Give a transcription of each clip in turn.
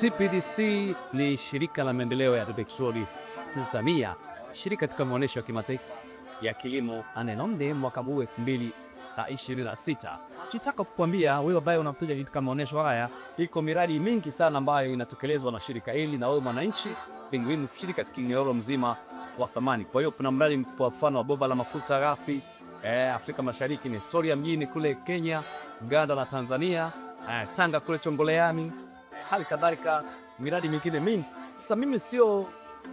TPDC ni shirika la maendeleo ya petroli Tanzania, shirika katika maonesho ya kimataifa ya kilimo Anenomde mwaka huu 2026. Chitaka kukuambia wewe ambaye unakuja katika maonesho haya, iko miradi mingi sana ambayo inatekelezwa na shirika hili na wewe mwananchi pengine mshirika katika mnyororo mzima wa thamani. Kwa hiyo kuna mradi kwa mfano wa bomba la mafuta ghafi Afrika Mashariki, ni historia mjini kule Kenya, Uganda na Tanzania, Tanga kule Chongoleani, hali kadhalika miradi mingine mingi. Sasa mimi sio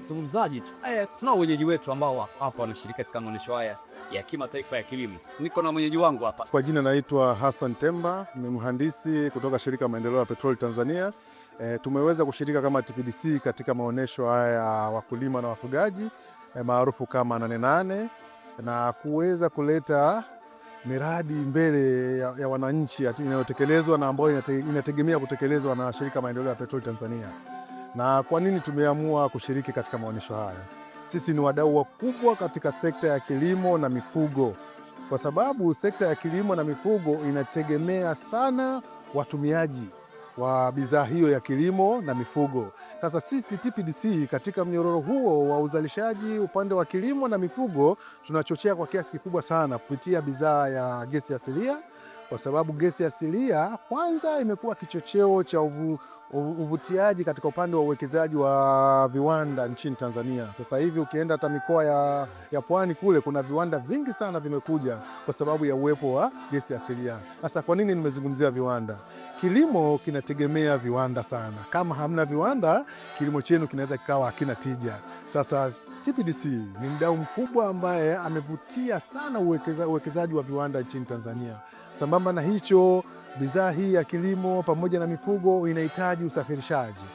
mzungumzaji tu, tunao wenyeji wetu ambao hapa wanashiriki katika maonesho haya ya kimataifa ya kilimo. Niko na mwenyeji wangu hapa. Kwa jina naitwa Hassan Temba, ni mhandisi kutoka shirika maendeleo ya petroli Tanzania. Tumeweza kushirika kama TPDC katika maonesho haya ya wakulima na wafugaji maarufu kama 88 na kuweza kuleta miradi mbele ya wananchi inayotekelezwa na ambayo inategemea kutekelezwa na shirika maendeleo ya petroli Tanzania. Na kwa nini tumeamua kushiriki katika maonesho haya? Sisi ni wadau wakubwa katika sekta ya kilimo na mifugo, kwa sababu sekta ya kilimo na mifugo inategemea sana watumiaji wa bidhaa hiyo ya kilimo na mifugo. Sasa sisi TPDC katika mnyororo huo wa uzalishaji upande wa kilimo na mifugo tunachochea kwa kiasi kikubwa sana kupitia bidhaa ya gesi asilia, kwa sababu gesi asilia kwanza imekuwa kichocheo cha uvutiaji katika upande wa uwekezaji wa viwanda nchini Tanzania. Sasa hivi ukienda hata mikoa ya pwani kule kuna viwanda vingi sana vimekuja kwa sababu ya uwepo wa gesi asilia. Sasa kwa nini nimezungumzia viwanda? Kilimo kinategemea viwanda sana. Kama hamna viwanda, kilimo chenu kinaweza kikawa hakina tija. Sasa TPDC ni mdau mkubwa ambaye amevutia sana uwekezaji wa viwanda nchini Tanzania. Sambamba na hicho, bidhaa hii ya kilimo pamoja na mifugo inahitaji usafirishaji,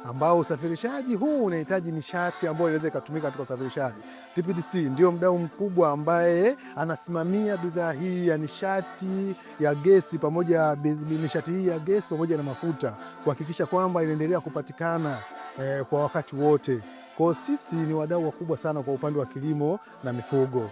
ambao usafirishaji huu unahitaji nishati ambayo inaweza ikatumika katika usafirishaji. TPDC ndio mdau mkubwa ambaye anasimamia bidhaa hii ya nishati ya gesi pamoja na mafuta, kuhakikisha kwamba inaendelea kupatikana kwa wakati wote. Kwa sisi ni wadau wakubwa sana kwa upande wa kilimo na mifugo.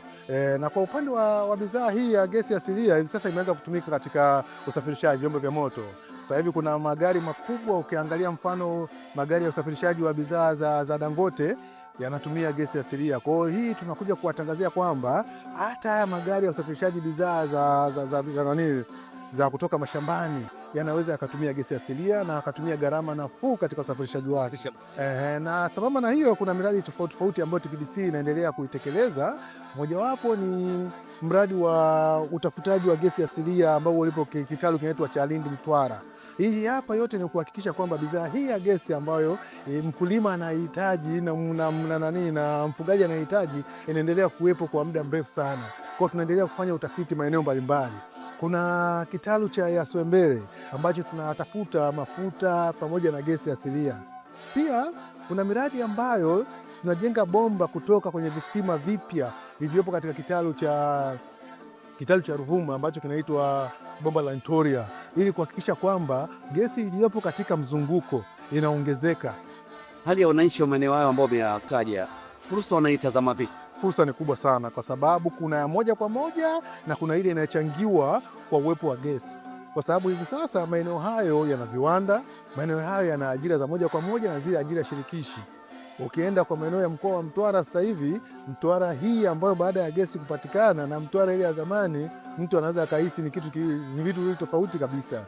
Na kwa upande wa bidhaa hii ya gesi asilia hivi sasa imeanza kutumika katika usafirishaji vyombo vya moto. Sasa hivi kuna magari makubwa, ukiangalia mfano magari ya usafirishaji wa bidhaa za Dangote yanatumia gesi asilia. Kwa hiyo hii tunakuja kuwatangazia kwamba hata haya magari ya usafirishaji bidhaa za kutoka mashambani yanaweza yakatumia gesi asilia na akatumia gharama nafuu katika usafirishaji wake. Na sababu na hiyo kuna miradi tofauti tofauti ambayo TPDC inaendelea kuitekeleza. Mojawapo ni mradi wa utafutaji wa gesi asilia ambao ulipo kitalu kinaitwa cha Lindi Mtwara. Hii hapa yote ni kuhakikisha kwamba bidhaa hii ya gesi ambayo mkulima anahitaji na mfugaji anahitaji inaendelea kuwepo kwa muda mrefu sana. Kwa tunaendelea kufanya utafiti maeneo mbalimbali. Kuna kitalu cha Yaswembele ambacho tunatafuta mafuta pamoja na gesi asilia. Pia kuna miradi ambayo tunajenga bomba kutoka kwenye visima vipya vilivyopo katika kitalu cha Ruvuma ambacho kinaitwa bomba la Ntoria, ili kuhakikisha kwamba gesi iliyopo katika mzunguko inaongezeka. Hali ya wananchi wa maeneo hayo ambao wameyataja, fursa wanaitazama vipi? Fursa ni kubwa sana kwa sababu kuna ya moja kwa moja na kuna ile inayochangiwa kwa uwepo wa gesi, kwa sababu hivi sasa maeneo hayo yana viwanda, maeneo hayo yana ajira za moja kwa moja na zile ajira shirikishi. Ukienda kwa maeneo ya mkoa wa Mtwara sasa hivi, Mtwara hii ambayo baada ya gesi kupatikana na Mtwara ile ya zamani, mtu anaweza akahisi ni vitu tofauti kabisa.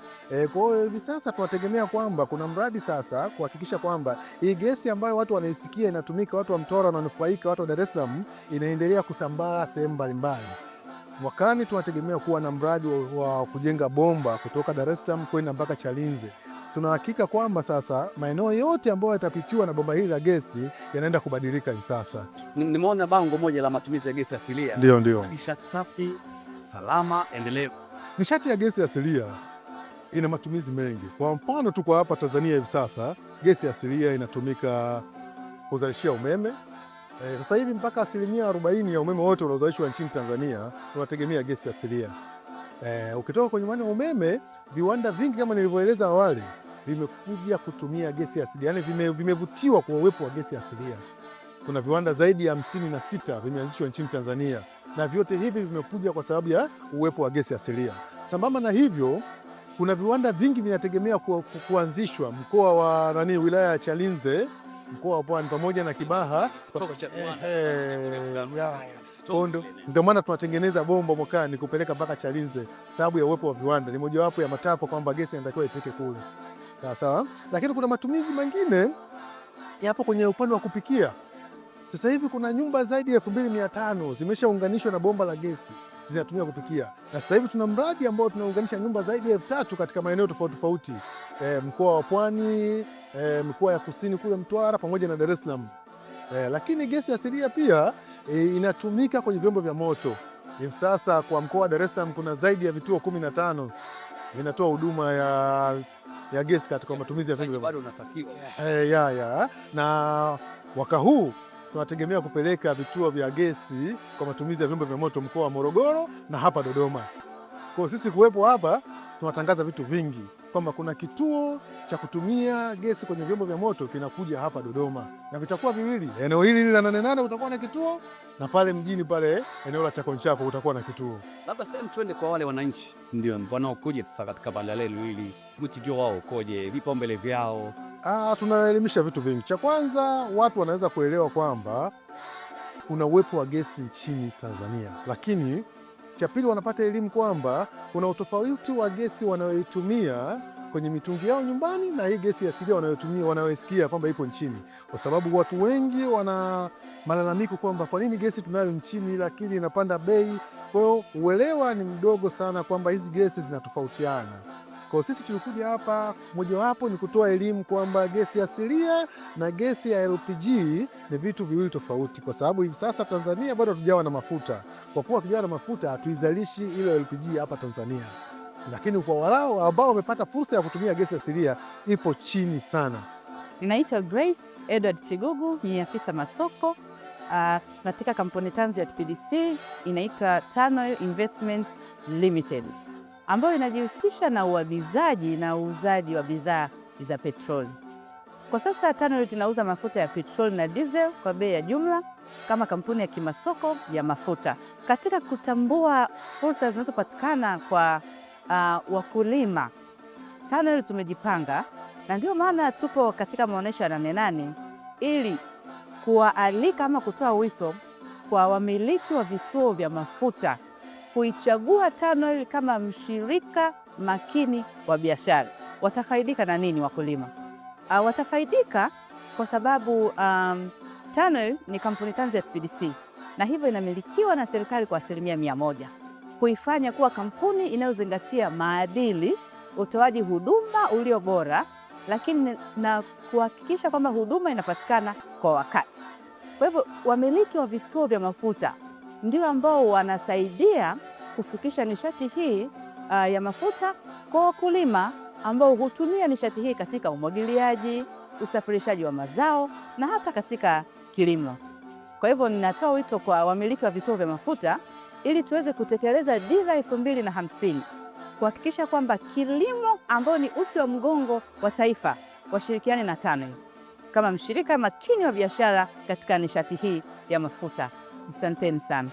Kwa hiyo hivi sasa tunategemea kwamba kuna mradi sasa kuhakikisha kwamba hii gesi ambayo watu wanaisikia inatumika, watu wa Mtwara wananufaika, watu wa Dar es Salaam, inaendelea kusambaa sehemu mbalimbali. Mwakani tunategemea kuwa na mradi wa kujenga bomba kutoka Dar es Salaam kwenda mpaka Chalinze. Tunahakika kwamba sasa maeneo yote ambayo yatapitiwa na bomba hili la gesi yanaenda kubadilika hivi sasa. Nimeona bango moja la matumizi ya gesi asilia. Ndio. Nishati safi, salama, endelevu. Nishati ya gesi asilia ina matumizi mengi. Kwa mfano tu kwa hapa Tanzania hivi sasa gesi asilia inatumika kuzalishia umeme. Sasa hivi mpaka 40% ya umeme wote unaozalishwa nchini Tanzania unategemea gesi asilia. Ukitoka kwenye mwani wa umeme, viwanda vingi kama nilivyoeleza awali vimekuja kutumia gesi asilia, yani vimevutiwa kwa uwepo wa gesi asilia. Kuna viwanda zaidi ya 56 vimeanzishwa nchini Tanzania na vyote hivi vimekuja kwa sababu ya uwepo wa gesi asilia. Sambamba na hivyo, kuna viwanda vingi vinategemea kuanzishwa mkoa wa wilaya ya Chalinze, mkoa wa Pwani pamoja na Kibaha. Ndio maana tunatengeneza bomba mwakani kupeleka mpaka Chalinze, sababu ya uwepo wa viwanda. Ni mojawapo ya matakwa kwamba gesi inatakiwa ipike kule. Sawa. Lakini kuna matumizi mengine yapo kwenye upande wa kupikia. Sasa hivi kuna nyumba zaidi ya 2500 zimeshaunganishwa na bomba la gesi zinatumia kupikia. Na sasa hivi tuna mradi ambao tunaunganisha nyumba zaidi ya 3000 katika maeneo tofauti tofauti. Mkoa wa Pwani, mkoa ya Kusini kule Mtwara pamoja na Dar es Salaam. Lakini gesi asilia pia inatumika kwenye vyombo vya moto. Hivi sasa kwa mkoa wa Dar es Salaam kuna zaidi ya vituo 15 vinatoa huduma ya gesi katika matumizi ya vyombo vya moto. Na mwaka huu tunategemea kupeleka vituo vya gesi kwa matumizi ya vyombo vya moto mkoa wa Morogoro na hapa Dodoma. Kwa sisi kuwepo hapa tunatangaza vitu vingi kwamba kuna kituo cha kutumia gesi kwenye vyombo vya moto kinakuja hapa Dodoma na vitakuwa viwili. Eneo hili la 88 utakuwa na kituo na pale mjini pale eneo la Chakonchako utakuwa na kituo. Labda sasa twende kwa wale wananchi ndio wanaokuja sasa katika banda lenu hili, mwitikio wao ukoje, vipaumbele vyao? Tunaelimisha vitu vingi. Cha kwanza watu wanaweza kuelewa kwamba kuna uwepo wa gesi nchini Tanzania, lakini cha pili wanapata elimu kwamba kuna utofauti wa gesi wanayoitumia kwenye mitungi yao nyumbani na hii gesi asilia wanayosikia kwamba ipo nchini, kwa sababu watu wengi wana malalamiko kwamba kwa nini gesi tunayo nchini lakini inapanda bei. Kwa hiyo uelewa ni mdogo sana kwamba hizi gesi zinatofautiana. Kwa sisi tulikuja hapa, mojawapo ni kutoa elimu kwamba gesi asilia na gesi ya LPG ni vitu viwili tofauti, kwa sababu hivi sasa Tanzania bado hatujawa na mafuta. Kwa kuwa hatujawa na mafuta, hatuizalishi ile LPG hapa Tanzania, lakini kwa walao ambao wamepata fursa ya kutumia gesi asilia ipo chini sana. Ninaitwa Grace Edward Chigugu, ni afisa masoko katika kampuni tanzu ya TPDC inaitwa TANOIL Investments Limited, ambayo inajihusisha na uagizaji na uuzaji wa bidhaa za petroli. Kwa sasa TANOIL tunauza mafuta ya petroli na diesel kwa bei ya jumla kama kampuni ya kimasoko ya mafuta. Katika kutambua fursa zinazopatikana kwa wakulima, TANOIL tumejipanga na ndio maana tupo katika maonesho ya 88 ili kuwaalika ama kutoa wito kwa wamiliki wa vituo vya mafuta kuichagua TANOIL kama mshirika makini wa biashara. Watafaidika na nini wakulima? Watafaidika kwa sababu TANOIL ni kampuni tanzu ya TPDC na hivyo inamilikiwa na serikali kwa 100%, kuifanya kuwa kampuni inayozingatia maadili, utoaji huduma ulio bora, lakini na kuhakikisha kwamba huduma inapatikana kwa wakati. Kwa hivyo wamiliki wa vituo vya mafuta ndio ambao wanasaidia kufikisha nishati hii ya mafuta kwa wakulima ambao hutumia nishati hii katika umwagiliaji, usafirishaji wa mazao na hata katika kilimo. Kwa hivyo ninatoa wito kwa wamiliki wa vituo vya mafuta ili tuweze kutekeleza dira 2050 kuhakikisha kwamba kilimo ambao ni uti wa mgongo wa taifa washirikiane na TANOIL kama mshirika makini wa biashara katika nishati hii ya mafuta. Asanteni sana.